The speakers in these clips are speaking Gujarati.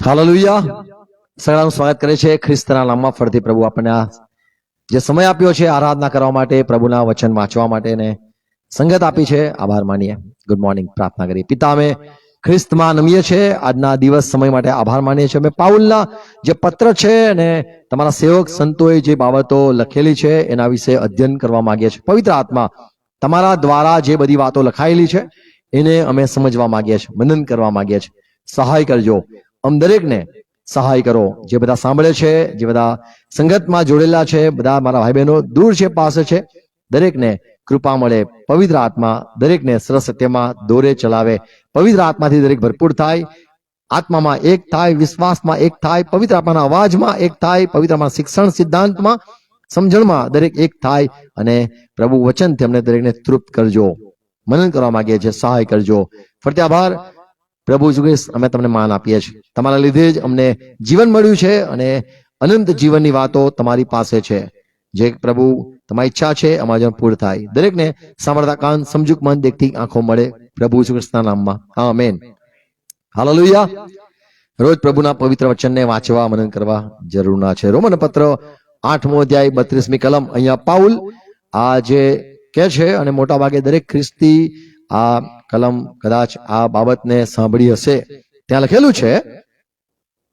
હાલેલુયા. સગળાનું સ્વાગત કરે છે ખ્રિસ્તના નામમાં. ફરીથી પ્રભુ આપણને આ જે સમય આપ્યો છે આરાધના કરવા માટે, પ્રભુના વચન વાંચવા માટે ને સંગત આપી છે, આભાર માનીએ. Good morning. પ્રાર્થના કરીએ. પિતા, અમે ખ્રિસ્તમાં નમીએ છે, આજના દિવસ સમય માટે આભાર માનીએ છીએ. અમે પાઉલના જે પત્ર છે અને તમારા સેવક સંતોએ જે બાબતો લખેલી છે એના વિશે અધ્યયન કરવા માંગીએ છીએ. પવિત્ર આત્મા તમારા દ્વારા જે બધી વાતો લખાયેલી છે એને અમે સમજવા માંગીએ છીએ, મનન કરવા માંગીએ છીએ. સહાય કરજો, અમ દરેકને સહાય કરો. જે બધા સાંભળે છે, જે બધા સંગતમાં જોડેલા છે, બધા મારા ભાઈ બહેનો દૂર છે, પાસે છે, દરેકને કૃપા મળે. પવિત્ર આત્મા દરેકને સરસ સત્યમાં દોરે ચલાવે. પવિત્ર આત્માથી દરેક ભરપૂર થાય, આત્મામાં એક થાય, વિશ્વાસમાં એક થાય, પવિત્ર આત્માના અવાજમાં એક થાય, પવિત્ર આત્માના શિક્ષણ સિદ્ધાંતમાં સમજણમાં દરેક એક થાય. અને પ્રભુ વચન તેમને દરેકને તૃપ્ત કરજો. મનન કરવા માંગીએ છીએ, સહાય કરજો. ફરતે આભાર પ્રભુ ઈસુ, અમે તમને માન આપીએ છીએ. તમારા લીધે જ અમને જીવન મળ્યું છે અને અનંત જીવનની વાતો તમારી પાસે છે. જે પ્રભુ તમારી ઈચ્છા છે અમારા જીવન પૂર્ણ થાય. દરેકને સાંભળતા કાન, સમજુક મન, દેખતી આંખો મળે. પ્રભુ ઈસુ ખ્રિસ્તના નામમાં, આમેન. હાલેલુયા. રોજ પ્રભુના પવિત્ર વચનને વાંચવા, મનન કરવા જરૂરના છે. રોમન પત્ર 8મો અધ્યાય 32મી કલમ. અહીંયા પાઉલ આ જે કે છે, અને મોટા ભાગે દરેક ખ્રિસ્તી આ કલમ કદાચ આ બાબતને સાંભળી હશે. ત્યાં લખેલું છે,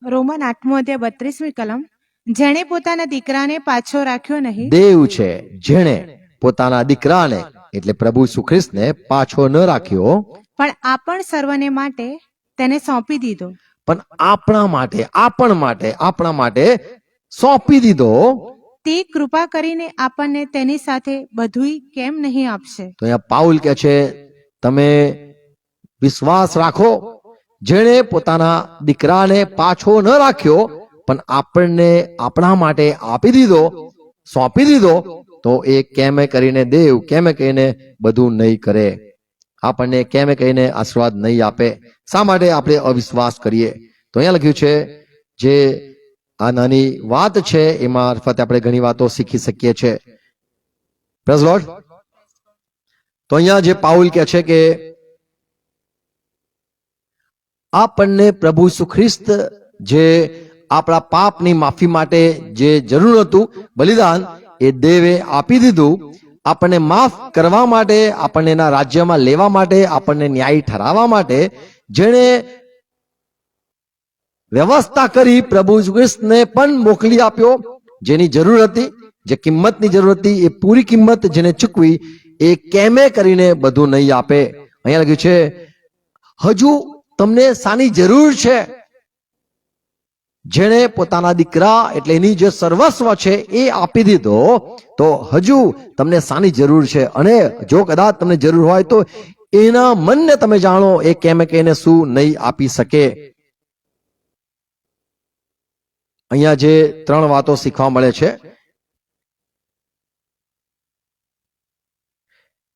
રોમન 8મો અધ્યાય 32મી કલમ, જેણે પોતાના દીકરાને પાછો રાખ્યો નહીં. દેવ છે જેણે પોતાના દીકરાને એટલે પ્રભુ ઈસુ ખ્રિસ્તને પાછો ન રાખ્યો, પણ આપણ સર્વને માટે તેને સોંપી દીધો. પણ આપણા માટે સોંપી દીધો. તે કૃપા કરીને આપણને તેની સાથે બધુંય કેમ નહીં આપશે? તો અહીંયા પાઉલ કહે છે, તમે વિશ્વાસ રાખો, જેણે પોતાના દીકરાને પાછો ન રાખ્યો પણ આપણને આપણા માટે આપી દીધો, સોંપી દીધો, તો એ કેમે કરીને દેવ કેમે કહીને બધું નહીં કરે? આપણને કેમે કહીને આશીર્વાદ નહીં આપે? શા માટે આપણે અવિશ્વાસ કરીએ? તો અહીંયા લખ્યું છે, જે આ નાની વાત છે એ મારફતે આપણે ઘણી વાતો શીખી શકીએ છીએ. Praise lord. તો અહીંયા જે પાઉલ કહે છે કે આપણને પ્રભુ ઈસુ ખ્રિસ્ત જે આપણા પાપની માફી માટે જે જરૂર હતું બલિદાન, એ દેવે આપી દીધું. આપણને માફ કરવા માટે, આપણને એના રાજ્યમાં લેવા માટે, આપણને ન્યાયી ઠરાવવા માટે જેણે વ્યવસ્થા કરી, પ્રભુ ઈસુ ખ્રિસ્તને પણ મોકલી આપ્યો. જેની જરૂર હતી, જે કિંમતની જરૂર હતી, એ પૂરી કિંમત જેને ચૂકવી, એ કેમે કરીને બધું નહીં આપે? અહીંયા લખ્યું છે, હજુ તમને શાની જરૂર છે? જેણે પોતાના દીકરા એટલે એની જે સર્વસ્વ છે એ આપી દીધો, તો હજુ તમને શાની જરૂર છે? અને જો કદાચ તમને જરૂર હોય તો એના મનને તમે જાણો, એ કેમે કહીને શું નહીં આપી શકે? અહીંયા જે 3 વાતો શીખવા મળે છે.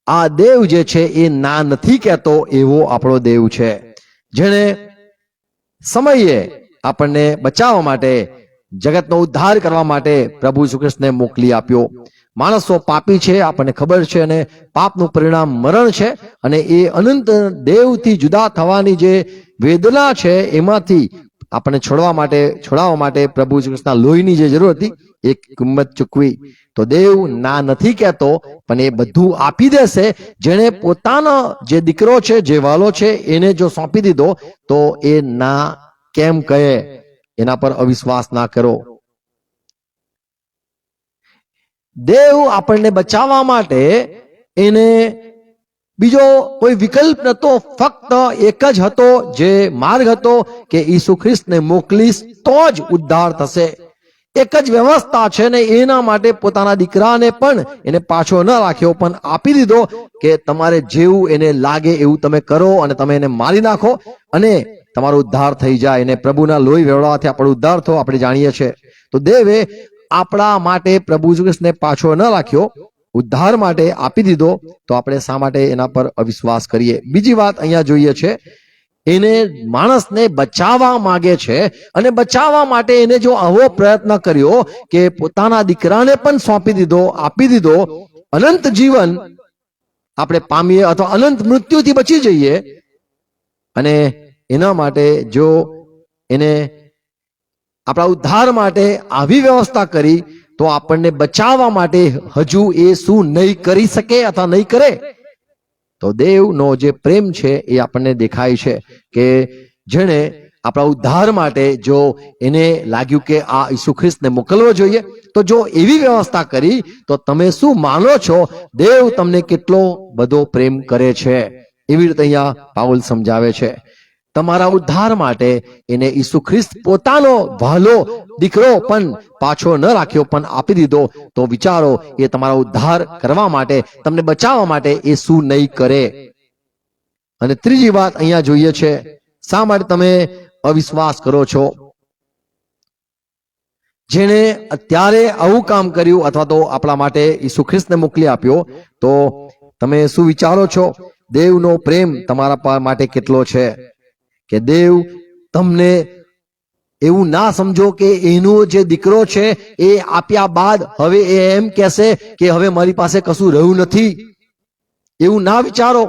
આ દેવ જે છે એ ના નથી કહેતો એવો આપણો દેવ છે, જેણે સમયે આપણને બચાવવા માટે, જગતનો ઉદ્ધાર કરવા માટે પ્રભુ ઈસુ ખ્રિસ્તને મોકલી આપ્યો. માણસો પાપી છે, આપણને ખબર છે, અને પાપનું પરિણામ મરણ છે. અને એ અનંત દેવથી જુદા થવાની જે વેદના છે એમાંથી આપણને છોડાવવા માટે પ્રભુ ઈસુ ખ્રિસ્તના લોહીની જે જરૂર હતી એ કિંમત ચૂકવી. તો દેવ ના નથી કહેતો, પણ એ બધું આપી દેશે. જેણે પોતાનો જે દીકરો છે, જે વાલો છે, એને જો સોંપી દીધો, તો એ ના કેમ કહે? એના પર અવિશ્વાસ ના કરો. દેવ આપણને બચાવવા માટે એને બીજો કોઈ વિકલ્પ નતો, ફક્ત એક જ હતો, જે માર્ગ હતો કે ઈસુ ખ્રિસ્તને મોકલીશ તો જ ઉદ્ધાર થશે. એક જ વ્યવસ્થા છે ને એના માટે પોતાના દીકરાને પણ એને પાછો ન રાખ્યો, પણ આપી દીધો કે તમારે જેવું એને લાગે એવું તમે કરો, અને તમે એને મારી નાખો અને તમારો ઉદ્ધાર થઈ જાય. અને પ્રભુના લોહી વેવડાવાથી આપણો ઉદ્ધાર થયો, આપણે જાણીએ છીએ. તો દેવે આપણા માટે પ્રભુ ઈસુ ખ્રિસ્તને પાછો ન રાખ્યો, ઉદ્ધાર માટે આપી દીધો. તો આપણે શા માટે એના પર અવિશ્વાસ કરીએ? બીજી વાત અહીંયા જોઈએ છે, એને માણસને બચાવવા માંગે છે, અને બચાવવા માટે એને જો આવો પ્રયત્ન કર્યો કે પોતાના દીકરાને પણ સોંપી દીધો, આપી દીધો, અનંત જીવન આપણે પામીએ અથવા અનંત મૃત્યુથી બચી જઈએ, અને એના માટે જો એને આપણા ઉદ્ધાર માટે આવી વ્યવસ્થા કરી, તો આપણને બચાવવા માટે હજુ એ શું નહીં કરી શકે અથવા નહીં કરે? તો દેવનો જે પ્રેમ છે એ આપણને દેખાય છે કે જેણે આપણા ઉદ્ધાર માટે જો એને લાગ્યું કે આ ઈસુ ખ્રિસ્તને મોકલવો જોઈએ, તો જો એવી વ્યવસ્થા કરી, તો તમે શું માનો છો દેવ તમને કેટલો બધો પ્રેમ કરે છે? એવી રીતે અહીંયા પાઉલ સમજાવે છે. તમારા ઉદ્ધાર માટે એને ઈસુ ખ્રિસ્ત પોતાનો વહાલો દીકરો પણ પાછો ન રાખ્યો, પણ આપી દીધો. તો વિચારો, એ તમારા ઉદ્ધાર કરવા માટે, તમને બચાવવા માટે એ શું નહીં કરે? અને ત્રીજી વાત અહીંયા જોઈએ છે, શા માટે તમે અવિશ્વાસ કરો છો? જેણે અત્યારે આવું કામ કર્યું અથવા તો આપણા માટે ઈસુ ખ્રિસ્તને મોકલી આપ્યો, તો તમે શું વિચારો છો દેવનો પ્રેમ તમારા માટે કેટલો છે? કે દેવ તમને એવું ના સમજો કે એનો જે દીકરો છે એ આપ્યા બાદ હવે એ એમ કહેશે કે હવે મારી પાસે કશું રહ્યું નથી. એવું ના વિચારો.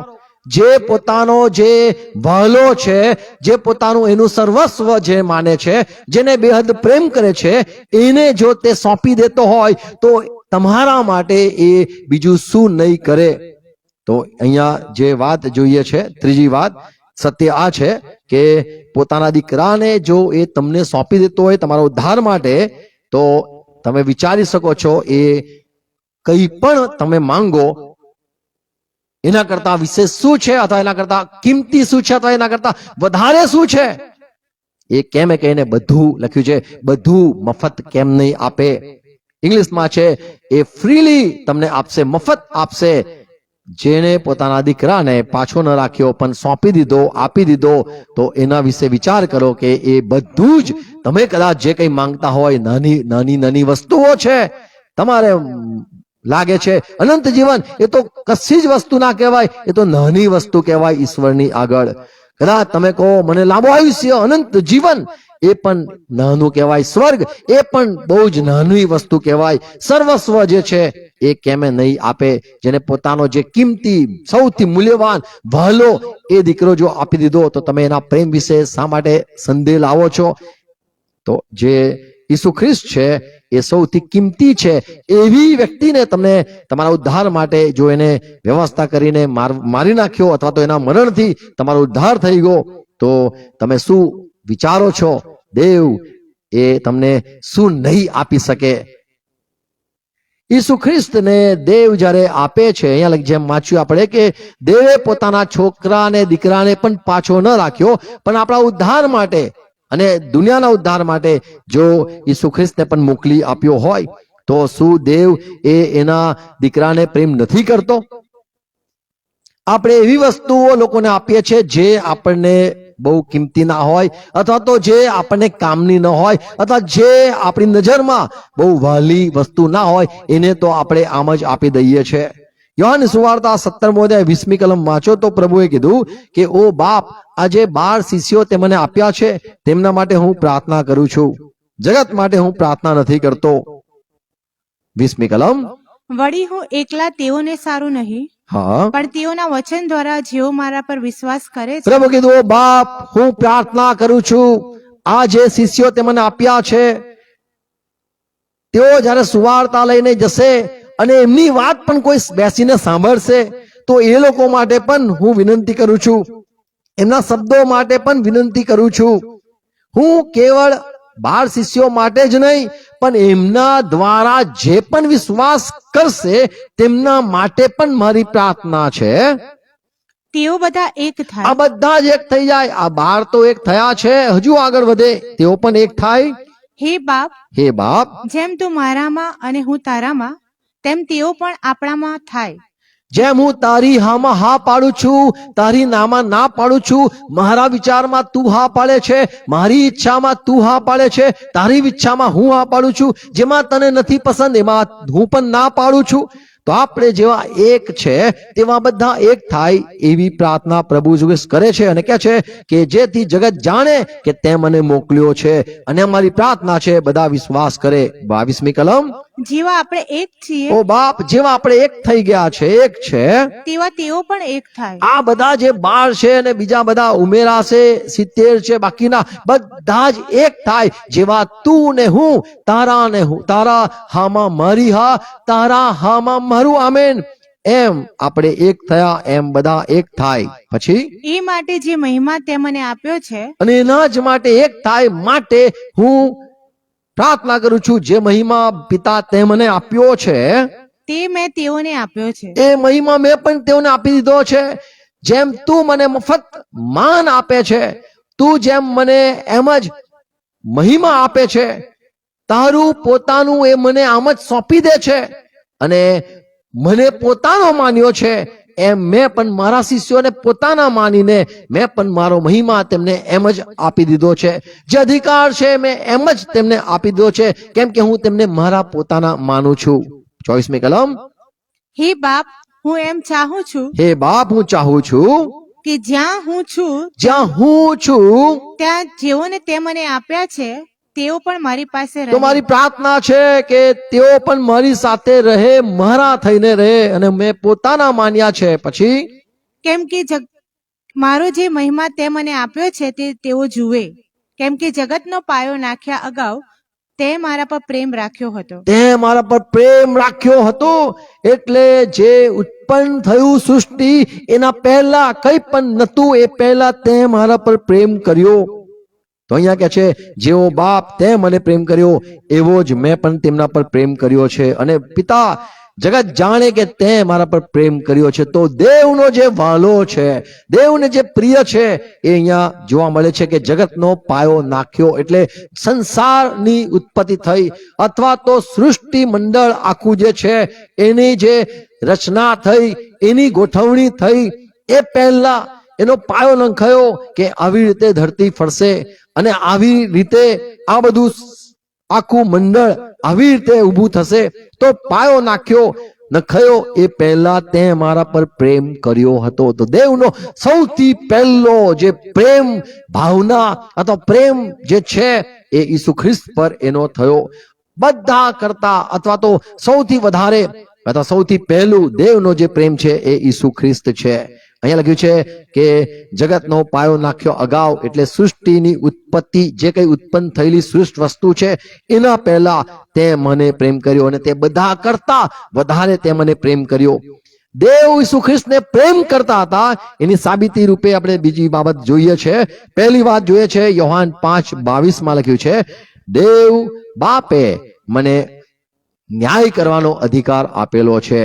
જે પોતાનો જે વહાલો છે, જે પોતાનું એનું સર્વસ્વ જે માને છે, જેને બેહદ પ્રેમ કરે છે, એને જો તે સોંપી દેતો હોય, તો તમારા માટે એ બીજું શું નહીં કરે? તો અહીંયા જે વાત જોઈએ છે, ત્રીજી વાત સત્ય આ છે કે પોતાના દીકરાને જો એ તમને સોંપી દેતો હોય તમારા ઉદ્ધાર માટે, તો તમે વિચારી શકો છો એ કંઈ પણ તમે માંગો એના કરતા વિશેષ શું છે, અથવા એના કરતા કિંમતી શું છે, અથવા એના કરતા વધારે શું છે? એ કેમ કહીને બધું લખ્યું છે, બધું મફત કેમ નહીં આપે? ઇંગ્લિશમાં છે એ ફ્રીલી તમને આપશે, મફત આપશે. જેણે પોતાના દીકરાને પાછો ન રાખ્યો પણ સોંપી દીધો, આપી દીધો, તો એના વિશે વિચાર કરો કે એ બધું જ તમે કદાચ જે કંઈ માંગતા હોય, નાની નાની વસ્તુઓ છે, તમારે લાગે છે અનંત જીવન, એ તો કશી જ વસ્તુ ના કહેવાય, એ તો નાની વસ્તુ કહેવાય ઈશ્વરની આગળ. કદાચ તમે કહો મને લાંબો આયુષ્ય, અનંત જીવન, એ પણ નાનું કહેવાય. સ્વર્ગ, એ પણ બહુ જ નાની વસ્તુ કહેવાય. સર્વસ્વ જે છે એ કેમે નહીં આપે? જેને પોતાનો જે કિંમતી સૌથી મૂલ્યવાન વહાલો એ દીકરો જો આપી દીધો, તો તમે એના પ્રેમ વિશે શા માટે સંદેહ લાવો છો? તો જે ઈસુ ખ્રિસ્ત છે એ સૌથી કિંમતી છે, એવી વ્યક્તિને તમને તમારા ઉદ્ધાર માટે જો એને વ્યવસ્થા કરીને મારી નાખ્યો, અથવા તો એના મરણથી તમારો ઉદ્ધાર થઈ ગયો, તો તમે શું વિચારો છો દેવ એ તમને શું નહીં આપી શકે? ઈસુ ખ્રિસ્તને દેવ જ્યારે આપે છે, અહીંયા જેમ વાંચ્યું આપણે કે દેવે પોતાના છોકરાને દીકરાને પણ પાછો ન રાખ્યો, પણ આપણા ઉદ્ધાર માટે અને દુનિયાના ઉદ્ધાર માટે જો ઈસુ ખ્રિસ્તને પણ મોકલી આપ્યો હોય, તો શું દેવ એ એના દીકરાને પ્રેમ નથી કરતો? આપણે એવી વસ્તુઓ લોકોને આપીએ છીએ જે આપણને બહુ કિંમતી ના હોય, અથવા તો જે આપણને કામની ન હોય, અથવા જે આપણી નજરમાં બહુ વહાલી વસ્તુ ના હોય, એને તો આપણે આમ જ આપી દઈએ છીએ. યોહાન સુવાર્તા 17મો અધ્યાય 20મી કલમ વાંચો તો પ્રભુએ કીધું કે ઓ બાપ, આ જે 12 શિષ્યો તે મને આપ્યા છે, તેમના માટે હું પ્રાર્થના કરું છું, જગત માટે હું પ્રાર્થના નથી કરતો. 20મી કલમ. વળી હું એકલા તેઓને સારું નહીં, હા, પણ તેઓના વચન દ્વારા જેઓ મારા પર વિશ્વાસ કરે છે. પ્રભુ કીધું ઓ બાપ, હું પ્રાર્થના કરું છું, આ જે શિષ્યો તે મને આપ્યા છે, તેઓ જ્યારે સુવાર્તા લઈને જશે અને એમની વાત પણ કોઈ બેસીને સાંભળશે, તો એ લોકો માટે પણ હું વિનંતી કરું છું, એમના શબ્દો માટે પણ વિનંતી કરું છું. હું કેવળ 12 શિષ્યો માટે જ નહીં, પણ એમના દ્વારા જે પણ વિશ્વાસ કરશે તેમના માટે પણ મારી પ્રાર્થના છે. તેઓ બધા એક આ થાય. બધા જ એક થઈ જાય. આ 12 તો એક થયા છે, હજુ આગળ વધે, તેઓ પણ એક થાય. હે બાપ, હે બાપ, જેમ તું મારામાં અને હું તારામાં, તેમ તેઓ પણ આપણામાં થાય. જેમ હું તારી હામાં હા પાડું છું, તારી નામાં ના પાડું છું, મારા વિચારમાં તું હા પાડે છે, મારી ઈચ્છામાં તું હા પાડે છે, તારી ઈચ્છામાં હું હા પાડું છું, જેમાં તને નથી પસંદ એમાં હું પણ ના પાડું છું. તો આપણે જેવા એક છે તેવા બધા એક થાય, એવી પ્રાર્થના પ્રભુ ઈસુ કરે છે અને કહે છે કે જેથી જગત જાણે કે તે મને મોકલ્યો છે. અને અમારી પ્રાર્થના છે બધા વિશ્વાસ કરે. 22મી કલમ. જેવા આપણે એક છીએ ઓ બાપ, જેવા આપણે એક થઈ ગયા છે, એક છે, તેવા તેઓ પણ એક થાય. આ બધા જે 12 છે અને બીજા બધા ઉમેરાશે 70 છે, બાકીના બધા જ એક થાય. જેવા તું ને હું, તારા ને હું, તારા હામાં મારી હા, તારા હામાં મારું, આમેન. એમ આપણે એક થયા એમ બધા એક થાય. પછી એ માટે જે મહિમા તે મને આપ્યો છે અને એના જ માટે એક થાય માટે હું પ્રાર્થના કરું છું, જે મહિમા પિતા તે મને આપ્યો છે તે મેં તેઓને આપ્યો છે, એ મહિમા મેં પણ તેઓને આપી દીધો છે. જેમ તું મને મફત માન આપે છે, તું જેમ મને એમ જ મહિમા આપે છે, તારું પોતાનું એ મને આમ જ સોંપી દે છે અને મને પોતાનો માન્યો છે, એમ મેં પણ મારા શિષ્યોને પોતાના માનીને મેં પણ મારો મહિમા તેમને એમ જ આપી દીધો છે. જે અધિકાર છે મેં એમ જ તેમને આપી દીધો છે, કેમ કે હું તેમને મારા પોતાના માનું છું. 24મી કલમ. હે બાપ, હું એમ ચાહું છું હે બાપ, હું ચાહું છું કે જ્યાં હું છું જ્યાં હું છું, ત્યાં જેઓને તે મને આપ્યા છે તેઓ પણ મારી પાસે તો રહે. મારી પ્રાર્થના છે કે તેઓ પણ મારી સાથે રહે, મારા થઈને રહે, અને મેં પોતાના માન્યા છે. પછી કેમ કે મારો જે મહિમા તે મને આપ્યો છે તે તેઓ જુએ. કેમ કે જગતનો પાયો નાખ્યા અગાઉ તે મારા પર પ્રેમ રાખ્યો હતો. તે મારા પર પ્રેમ રાખ્યો હતો. એટલે જે ઉત્પન્ન થયું સૃષ્ટિ એના પહેલા કંઈ પણ નતું, એ પહેલા તે મારા પર પ્રેમ કર્યો. તો અહીંયા કે છે, જેવો બાપ તે મને પ્રેમ કર્યો એવો જ મેં પણ તેમના પર પ્રેમ કર્યો છે. અને પિતા જગત જાણે કે તે મારા પર પ્રેમ કર્યો છે. તો દેવનો જે વાલો છે, દેવને જે પ્રિય છે, એ અહીંયા જોવા મળે છે કે જગતનો પાયો નાખ્યો એટલે સંસારની ઉત્પત્તિ થઈ, અથવા તો સૃષ્ટિ મંડળ આખું જે છે એની જે રચના થઈ, એની ગોઠવણી થઈ, એ પહેલા એનો પાયો નંખાયો કે આવી રીતે ધરતી ફરશે અને આવી રીતે આ બધું આખું મંડળ આવી રીતે ઊભું થશે. તો પાયો નખાયો એ પહેલા તે મારા પર પ્રેમ કર્યો હતો. તો દેવનો સૌથી પહેલો જે પ્રેમ ભાવના અથવા પ્રેમ જે છે એ ઈસુ ખ્રિસ્ત પર એનો થયો. બધા કરતા અથવા તો સૌથી વધારે અથવા સૌથી પહેલું દેવનો જે પ્રેમ છે એ ઈસુ ખ્રિસ્ત છે. અહીંયા લખ્યું છે કે જગતનો પાયો નાખ્યો અગાઉ, એટલે સૃષ્ટિની ઉત્પત્તિ, જે કઈ ઉત્પન્ન થયેલી સૃષ્ટ વસ્તુ છે એના પહેલા તે મને પ્રેમ કર્યો, અને તે બધા કરતા વધારે તે મને પ્રેમ કર્યો. દેવ ઈસુ ખ્રિસ્તને પ્રેમ કરતા હતા એની સાબિતી રૂપે આપણે બીજી બાબત જોઈએ છે. પહેલી વાત જોઈએ છે, યોહાન 5:22 લખ્યું છે, દેવ બાપે મને ન્યાય કરવાનો અધિકાર આપેલો છે.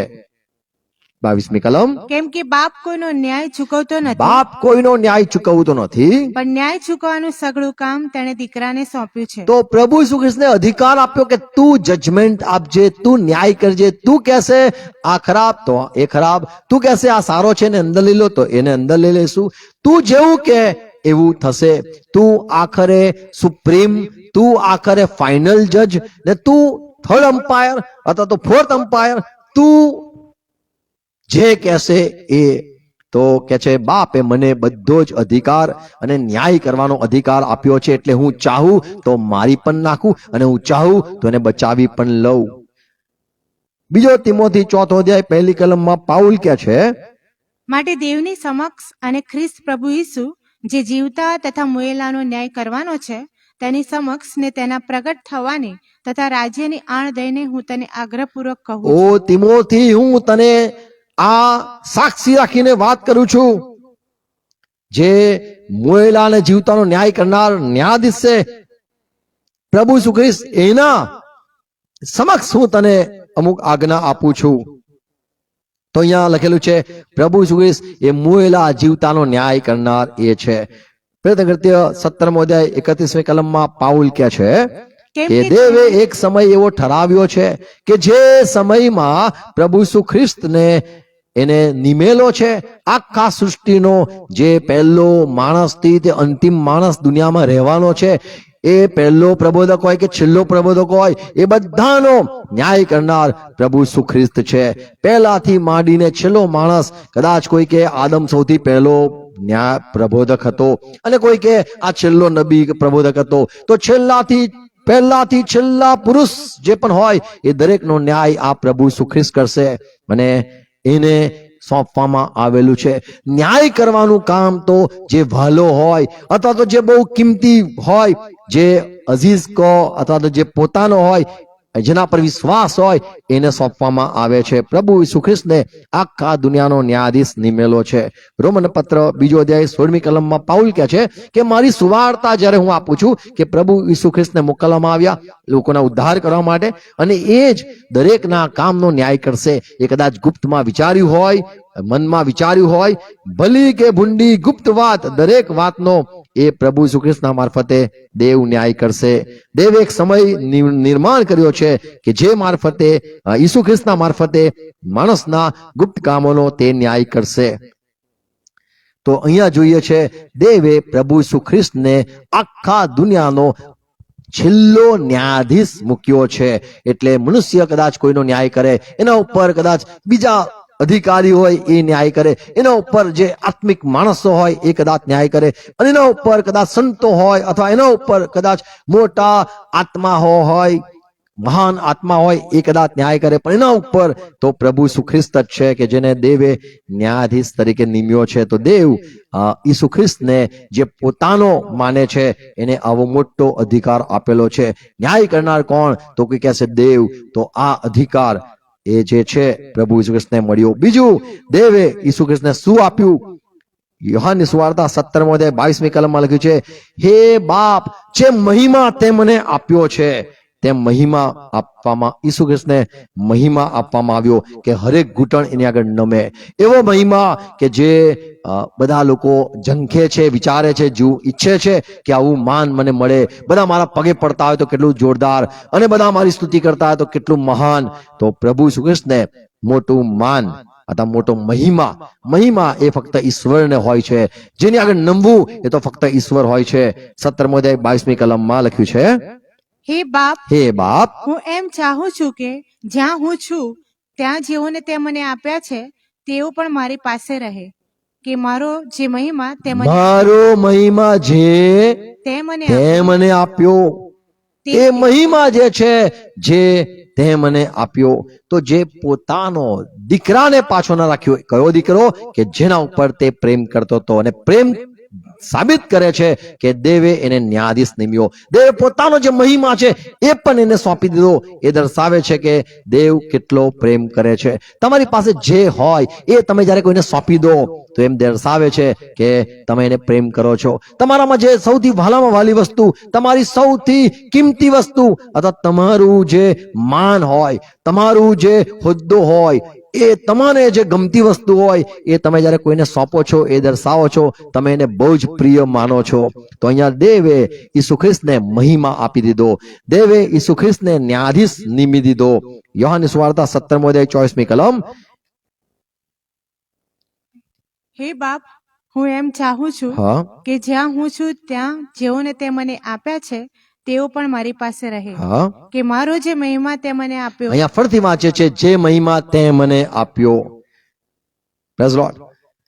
22મી કલમ. કેમ કે બાપ કોઈનો ન્યાય ચૂકવતો નથી, બાપ કોઈનો ન્યાય ચૂકવતો નથી, પણ ન્યાય ચૂકવવાનું સગળું કામ તેણે દીકરાને સોંપ્યું છે. તો પ્રભુ ઈસુ ખ્રિસ્તને અધિકાર આપ્યો કે તું જજમેન્ટ આપજે, તું ન્યાય કરજે. તું કહેશે આ ખરાબ તો એ ખરાબ, તું કહેશે આ સારો છે ને અંદર લઈ લો તો એને અંદર લઈ લેશું. તું જેવું કે એવું થશે. તું આખરે સુપ્રીમ, તું આખરે ફાઇનલ જજ, ને તું થર્ડ અમ્પાયર અથવા તો ફોર્થ અમ્પાયર, તું જે કહેશે એ. તો કે છે બાપે મને બધો જ અધિકાર અને ન્યાય કરવાનો અધિકાર આપ્યો છે. એટલે હું ચાહું તો મારી પણ નાખું અને હું ચાહું તો એને બચાવી પણ લઉં. બીજો તિમોથી 4:1 કલમમાં પાઉલ કે છે, માટે દેવની સમક્ષ અને ખ્રિસ્ત પ્રભુ ઈસુ જે જીવતા તથા મુયેલાનો ન્યાય કરવાનો છે તેની સમક્ષ ને તેના પ્રગટ થવાની તથા રાજ્યની આણ દઈને હું તને આગ્રહપૂર્વક કહું છું. ઓ તિમોથી, હું તને આ સાક્ષી રાખીને વાત કરું છું, જે મોયેલા અને જીવતાનો ન્યાય કરનાર ન્યાયાધીશ છે પ્રભુ ઈસુ ખ્રિસ્ત, એના સમક્ષ હું તને અમુક આજ્ઞા આપું છું. તો અહીંયા લખેલું છે પ્રભુ ઈસુ ખ્રિસ્ત એ મોયેલા જીવતાનો ન્યાય કરનાર એ છે. પ્રેરિત કૃત્ય 17:31 કલમમાં પાઉલ કહે છે કે દેવે એક સમય એવો ઠરાવ્યો છે કે જે સમયમાં પ્રભુ ઈસુ ખ્રિસ્તને એને નિમેલો છે. આખા સૃષ્ટિનો જે પહેલો માણસથી તે અંતિમ માણસ દુનિયામાં રહેવાનો છે, એ પહેલો પ્રબોધક હોય કે છેલ્લો પ્રબોધક હોય, એ બધાનો ન્યાય કરનાર પ્રભુ ઈસુ ખ્રિસ્ત છે. પહેલાથી માંડીને છેલ્લો માણસ, કદાચ કોઈ કે આદમ સૌથી પહેલો ન્યાય પ્રબોધક હતો અને કોઈ કે આ છેલ્લો નબી પ્રબોધક હતો, તો છેલ્લાથી પહેલાથી છેલ્લા પુરુષ જે પણ હોય એ દરેકનો ન્યાય આ પ્રભુ ઈસુ ખ્રિસ્ત કરશે અને એને સોંપવામાં આવેલું છે. ન્યાય કરવાનું કામ તો જે ભાલો હોય અથવા તો જે બહુ કિંમતી હોય, જે અઝીઝ કહો અથવા તો જે પોતાનો હોય, જેના પર વિશ્વાસ હોય, એને સોંપવામાં આવે છે. પ્રભુ ઈસુ ખ્રિસ્તને આખા દુનિયાનો ન્યાયાધીશ નિમેલો છે. રોમન પત્ર 2 અધ્યાય 16મી કલમમાં પાઉલ કહે છે કે મારી સુવાર્તા જ્યારે હું આપું છું કે પ્રભુ ઈસુ ખ્રિસ્તને મોકલવામાં આવ્યા લોકોના ઉદ્ધાર કરવા માટે, અને એ જ દરેકના કામનો ન્યાય કરશે. એ કદાચ ગુપ્તમાં વિચાર્યું હોય, મનમાં વિચાર્યું હોય, ભલી કે ભૂંડી ગુપ્ત વાત, દરેક વાતનો એ પ્રભુ ઈસુ ખ્રિસ્તના મારફતે દેવ ન્યાય કરશે. દેવ એક સમય નિર્માણ કર્યો છે કે જે મારફતે ઈસુ ખ્રિસ્તના મારફતે માણસના ગુપ્ત કામોનો તે ન્યાય કરશે. તો અહીંયા જોઈએ છે દેવે પ્રભુ ઈસુ ખ્રિસ્તને આખા દુનિયાનો છેલ્લો ન્યાયાધીશ મૂક્યો છે. એટલે મનુષ્ય કદાચ કોઈનો ન્યાય કરે, એના ઉપર કદાચ બીજા અધિકારી હોય એ ન્યાય કરે, એના ઉપર જે આત્મિક માણસો હોય એ કદાચ ન્યાય કરે, અને એના ઉપર કદાચ સંતો હોય અથવા એના ઉપર કદાચ મોટા આત્મા હોય, મહાન આત્મા હોય, એ કદાચ ન્યાય કરે, પણ એના ઉપર તો પ્રભુ ઈસુ ખ્રિસ્ત જ છે કે જેને દેવે ન્યાયાધીશ તરીકે નિમ્યો છે. તો દેવ ઈસુ ખ્રિસ્તને જે પોતાનો માને છે એને આવો મોટો અધિકાર આપેલો છે. ન્યાય કરનાર કોણ? તો કોઈ કહેશે દેવ. તો આ અધિકાર એ જે છે પ્રભુ ઈસુ ખ્રિસ્તને મળ્યો. બીજું, દેવે ઈસુ ખ્રિસ્તને શું આપ્યું? યોહાનની સુવાર્તા 17મો અધ્યાય 22મી કલમમાં લખ્યું છે, હે બાપ, જે મહિમા તે મને આપ્યો છે, તેમ મહિમા આપવામાં, ઈસુ ખ્રિસ્તને મહિમા આપવામાં આવ્યો કે હરેક ઘૂંટણ એની આગળ નમે. એવો મહિમા કે જે બધા લોકો ઝંખે છે, વિચારે છે, ઈચ્છે છે કે આવું માન મને મળે. બધા મારા પગે પડતા હોય તો કેટલું જોરદાર, અને બધા મારી સ્તુતિ કરતા હોય તો કેટલું મહાન. તો પ્રભુ ઈસુ ખ્રિસ્તને મોટું માન અથવા મોટો મહિમા એ ફક્ત ઈશ્વરને હોય છે. જેની આગળ નમવું એ તો ફક્ત ઈશ્વર હોય છે. 17મો અધ્યાય 22મી કલમમાં લખ્યું છે, હે બાપ, હું એમ ચાહું છું કે જ્યાં હું છું ત્યાં જેઓને તે મને આપ્યા છે તેઓ પણ મારી પાસે રહે, કે મારો જે મહિમા તે મારો મહિમા જે તે મને તે મને આપ્યો, એ મહિમા જે છે જે તે મને આપ્યો. તો જે પોતાનો દીકરાને પાછો ના રાખ્યો, કયો દીકરો? કે જેના ઉપર તે પ્રેમ કરતો હતો, અને પ્રેમ સાબિત કરે છે કે દેવે એને ન્યાયાધીશ નિમ્યો. દેવે પોતાનો જે મહિમા છે એ પણ એને સોંપી દીધો. એ દર્શાવે છે કે દેવ કેટલો પ્રેમ કરે છે. તમારી પાસે જે હોય એ તમે જ્યારે કોઈને સોંપી દો તો એમ દર્શાવે છે કે તમે એને પ્રેમ કરો છો. તમારામાં જે સૌથી વહાલામાં વહાલી વસ્તુ, તમારી સૌથી કિંમતી વસ્તુ, અથવા તમારું જે માન હોય, તમારું જે હોદ્દો હોય, એ તમને જે ગમતી વસ્તુ હોય એ તમે જ્યારે કોઈને સોંપો છો એ દર્શાવો છો તમે એને બહુ જ પ્રિય માનો છો. તો અહીંયા દેવે ઈસુ ખ્રિસ્તને મહિમા આપી દીધો. દેવે ઈસુ ખ્રિસ્તને ન્યાયાધીશ નિમી દીધો. યોહાનની સુવાર્તા 17મો અધ્યાય 24મી કલમ, હે બાપ, હું એમ ચાહું છું કે જ્યાં હું છું ત્યાં જેઓને તે મને આપ્યા છે તેઓ પણ મારી પાસે રહે, કે મારો જે મહિમા તે મને આપ્યો. અહીંયા ફરીથી વાંચે છે, જે મહિમા તે મને આપ્યો. Praise lord.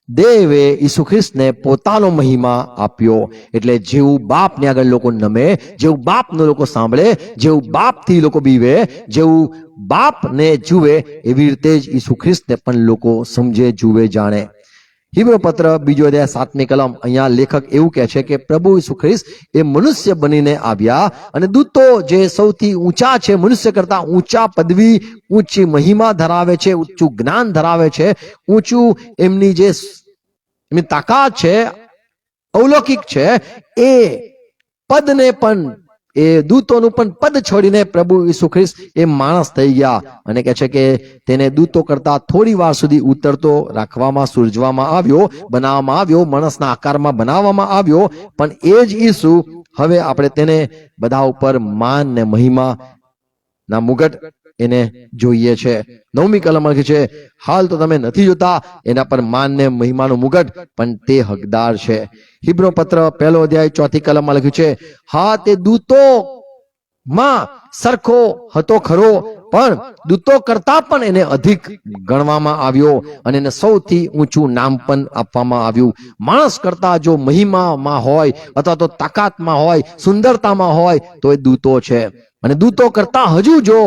દેવે ઈસુ ખ્રિસ્તને પોતાનો મહિમા આપ્યો. એટલે જેવું બાપને આગળ લોકો નમે, જેવું બાપનો લોકો સાંભળે, જેવું બાપથી લોકો બીવે, જેવું બાપને જુએ, એવી રીતે જ ઈસુ ખ્રિસ્તને પણ લોકો સમજે, જુએ, જાણે. હિબ્રો પત્ર 2 અધ્યાય 7મી કલમ, અહીંયા લેખક એવું કહે છે કે પ્રભુ ઈસુ ખ્રિસ્ત એ મનુષ્ય બનીને આવ્યા, અને દૂતો જે સૌથી ઊંચા છે, મનુષ્ય કરતા ઊંચા પદવી, ઊંચી મહિમા ધરાવે છે, ઊંચું જ્ઞાન ધરાવે છે, ઊંચું એમની જે એમની તાકાત છે, અવલૌકિક છે, એ પદને પણ, એ દૂતોનું પણ પદ છોડીને પ્રભુ ઈસુ ખ્રિસ્ત એ માણસ થઈ ગયા. અને કહે છે કે તેને દૂતો કરતા થોડી વાર સુધી ઉતરતો રાખવામાં, સૂરજવામાં આવ્યો, બનાવવામાં આવ્યો, માણસના આકારમાં બનાવવામાં આવ્યો. પણ એ જ ઈસુ હવે આપણે તેને બધા ઉપર માન ને મહિમા ના મુગટ એને જોઈએ છે. 9મી કલમ લખી છે, હાલ તો તમે નથી જોતા એના પર માન ને મહિમાનો મુગટ, પણ તે હકદાર છે. હિબ્રો પત્ર 1 અધ્યાય 4મી કલમમાં લખ્યું છે, હા તે દૂતો માં સરખો હતો ખરો, પણ દૂતો કરતા પણ એને અધિક ગણવામાં આવ્યો અને એને સૌથી ઊંચું નામ પણ આપવામાં આવ્યું. માણસ કરતા જો મહિમામાં હોય અથવા તો તાકાતમાં હોય, સુંદરતામાં હોય તો એ દૂતો છે. અને દૂતો કરતા હજુ જો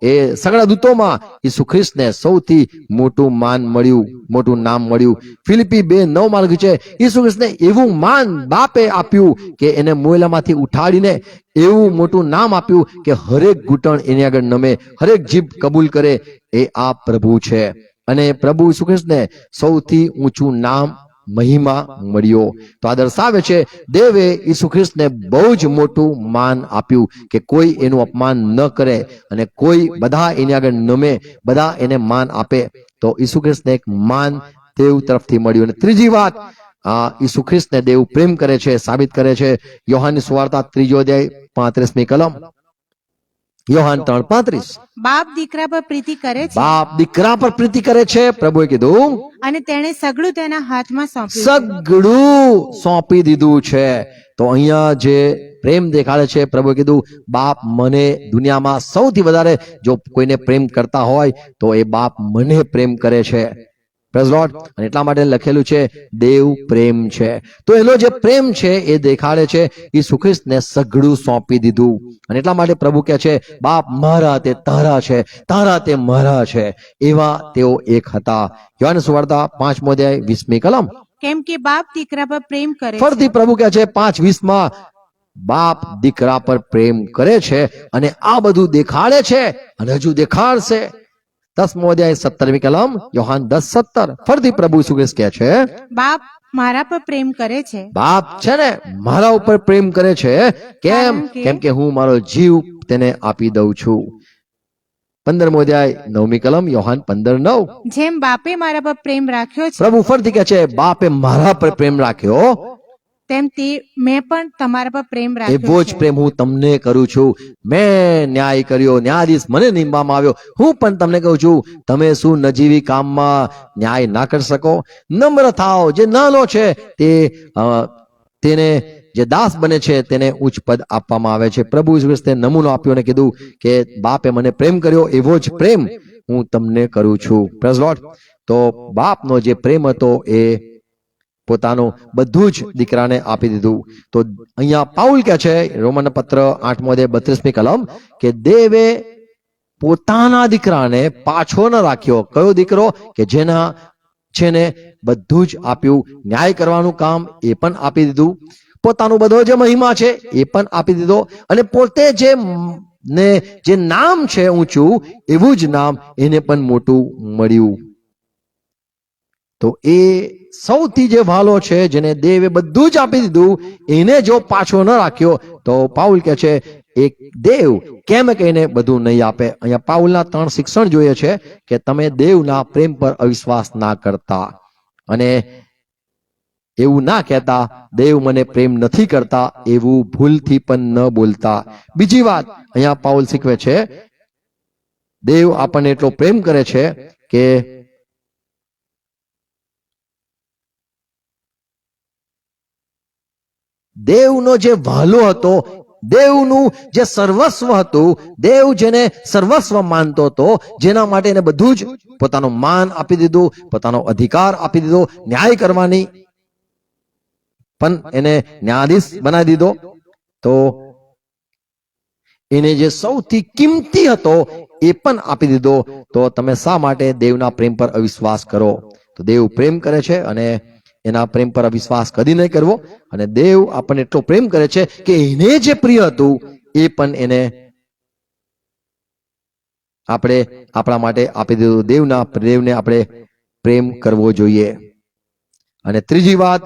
એ સગળા દૂતોમાં ઈસુ ખ્રિસ્તને સૌથી મોટું માન મળ્યું, મોટું નામ મળ્યું. ફિલિપી 2:9 માં લખ્યું છે, ઈસુ ખ્રિસ્તને એવું માન બાપે આપ્યું કે એને મોયલામાંથી ઉઠાડીને એવું મોટું નામ આપ્યું કે હરેક ઘૂંટણ એની આગળ નમે, હરેક જીભ કબૂલ કરે એ આ પ્રભુ છે. અને પ્રભુ ઈસુ ખ્રિસ્તને સૌથી ઊંચું નામ, મહિમા મળ્યો. તો આ દર્શાવે છે દેવે ઈસુ ખ્રિસ્તને બહુ જ મોટું માન આપ્યું કે કોઈ એનું અપમાન ન કરે અને કોઈ બધા એની આગળ નમે, બધા એને માન આપે. તો ઈસુ ખ્રિસ્તને એક માન દેવ તરફથી મળ્યું. અને ત્રીજી વાત, ઈસુ ખ્રિસ્તને દેવ પ્રેમ કરે છે, સાબિત કરે છે. યોહાનની સુવાર્તા 3 અધ્યાય 35મી કલમ, યોહાન 3:35. બાપ દીકરા પર પ્રીતિ કરે છે બાપ દીકરા પર પ્રીતિ કરે છે. પ્રભુએ કીધું અને તેણે સગળું તેના હાથમાં સોંપ્યું છે. સગળું સોંપી દીધું છે. તો અહીંયા જે પ્રેમ દેખાડે છે, પ્રભુએ કીધું બાપ મને દુનિયામાં સૌથી વધારે જો કોઈને પ્રેમ કરતા હોય તો એ બાપ મને પ્રેમ કરે છે. Praise lord. અને એટલા માટે લખેલું છે દેવ પ્રેમ છે. તો એનો જે પ્રેમ છે એ દેખાડે છે. ઈસુ ખ્રિસ્તને સગળું સોંપી દીધું. અને એટલા માટે પ્રભુ કહે છે બાપ મારા તે તારા છે, તારા તે મારા છે. એવા તેઓ એક હતા. યોહાનની સુવાર્તા 5મો અધ્યાય 20મી કલમ. કેમ કે બાપ દીકરા પર પ્રેમ કરે છે ફરીથી પ્રભુ કહે છે 5:20 બાપ દીકરા પર પ્રેમ કરે છે અને આ બધું દેખાડે છે અને હજુ દેખાડશે. 10મો અધ્યાય 17મી કલમ, યોહાન 10:17. ફરીથી પ્રભુ ઈસુ ખ્રિસ્ત કહે છે બાપ મારા પર પ્રેમ કરે છે બાપ છે ને મારા ઉપર પ્રેમ કરે છે. કેમ? કેમ કે હું મારો જીવ તેને આપી દઉં છું. 15મો અધ્યાય 9મી કલમ, યોહાન 15:9. જેમ બાપે મારા પર પ્રેમ રાખ્યો છે પ્રભુ ફરીથી કહે છે બાપે મારા પર પ્રેમ રાખ્યો તેમ તે મેં પણ તમારા પર પ્રેમ એવો રાખ્યો જ છે. પ્રેમ હું તમને કરું છું. મેં ન્યાય કર્યો, ન્યાયાધીશ મને નિમવામાં આવ્યો. હું પણ તમને કહું છું તમે શું નજીવી કામમાં ન્યાય ના કરી શકો? નમ્ર થાઓ. જે નાનો છે તેને જે દાસ બને છે તેને ઉચ્ચ પદ આપવામાં આવે છે. પ્રભુ ઈસુ ખ્રિસ્તે નમૂનો આપ્યો અને કીધું કે બાપે મને પ્રેમ કર્યો એવો જ પ્રેમ હું તમને કરું છું. Praise lord. તો બાપનો જે પ્રેમ હતો એ પોતાનું બધું જ દીકરાને આપી દીધું. તો અહીંયા પાઉલ કહે છે રોમન પત્ર 8મો અધ્યાય 32મી કલમ કે દેવે પોતાના દીકરાને પાછો ન રાખ્યો. કયો દીકરો? કે જેના છે ને બધું જ આપ્યું. ન્યાય કરવાનું કામ એ પણ આપી દીધું. પોતાનું બધો જે મહિમા છે એ પણ આપી દીધો. અને પોતે જે નામ છે ઊંચું એવું જ નામ એને પણ મોટું મળ્યું. તો એ સૌથી જે ભાલો છે જેને દેવે બધું જ આપી દીધું એને જો પાછો ન રાખ્યો તો પાઉલ કહે છે એક દેવ કેમ કે એને બધું નહીં આપે. અહીંયા પાઉલના 3 શિક્ષણ જોઈએ છે કે તમે દેવના પ્રેમ પર અવિશ્વાસ ના કરતા અને એવું ના કહેતા દેવ મને પ્રેમ નથી કરતા એવું ભૂલથી પણ ન બોલતા. બીજી વાત અહીંયા પાઉલ શીખવે છે દેવ આપણને એટલો પ્રેમ કરે છે કે દેવનો જે વહાલો હતો, દેવનું જે સર્વસ્વ હતું, દેવ જેને સર્વસ્વ માનતો હતો, જેના માટે એને બધું જ પોતાનું માન આપી દીધું, પોતાનો અધિકાર આપી દીધો, ન્યાય કરવાની પણ એને ન્યાયાધીશ બનાવી દીધો. તો એને જે સૌથી કિંમતી હતો એ પણ આપી દીધો. તો તમે શા માટે દેવના પ્રેમ પર અવિશ્વાસ કરો? તો દેવ પ્રેમ કરે છે અને એના પ્રેમ પર અવિશ્વાસ કદી નહીં કરવો. અને દેવ આપણને એટલો પ્રેમ કરે છે કે એને જે પ્રિય હતું એ પણ એને આપણે આપણા માટે આપી દીધું. દેવને આપણે પ્રેમ કરવો જોઈએ. અને ત્રીજી વાત,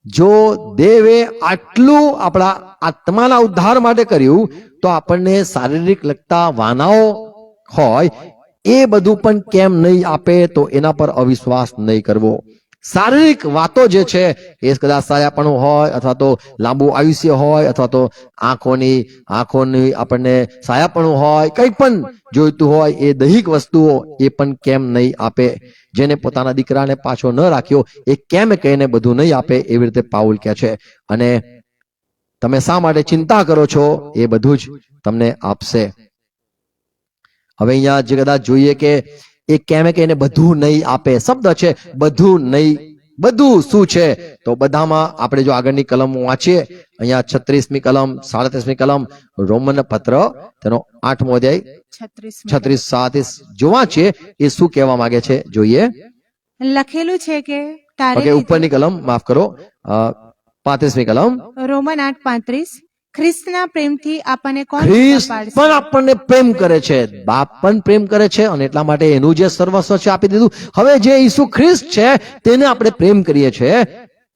જો દેવે આટલું આપણા આત્માના ઉદ્ધાર માટે કર્યું તો આપણને શારીરિક લગતા વાનાઓ હોય એ બધું પણ કેમ નહીં આપે? તો એના પર અવિશ્વાસ નહીં કરવો. શારીરિક વાતો જે છે એ કદાચ સાયાપણું હોય અથવા તો લાંબુ આયુષ્ય હોય અથવા તો આંખોની આપણને સાયાપણું હોય, કંઈ પણ જોઈતું હોય એ દૈહિક વસ્તુઓ એ પણ કેમ નહીં આપે? જેને પોતાના દીકરાને પાછો ન રાખ્યો એ કેમ કહીને બધું નહીં આપે? એવી રીતે પાઉલ કહે છે. અને તમે શા માટે ચિંતા કરો છો? એ બધું જ તમને આપશે. હવે અહીંયા જે કદાચ જોઈએ કે એ કેમ કે એને બધું નહીં આપે, શબ્દ છે બધું નહીં, બધું શું છે? તો બધામાં આપણે જો આગળની કલમ વાંચીએ, અહીંયા 36મી કલમ, 37મી કલમ, રોમન પત્ર તેનો 8મો અધ્યાય 36-37 જો વાંચીએ એ શું કહેવા માંગે છે જોઈએ. લખેલું છે કે તારે ઓકે, ઉપરની કલમ માફ કરો, 35મી કલમ. રોમન 8:35 ખ્રિસ્તના પ્રેમથી આપણને કોણ ખ્રિસ્ત જુદા પાડશે? પણ આપણને પ્રેમ કરે છે, બાપ પણ પ્રેમ કરે છે અને એટલા માટે એનું જે સર્વસ્વ છે આપી દીધું. હવે જે ઈસુ ખ્રિસ્ત છે તેને આપણે પ્રેમ કરીએ છીએ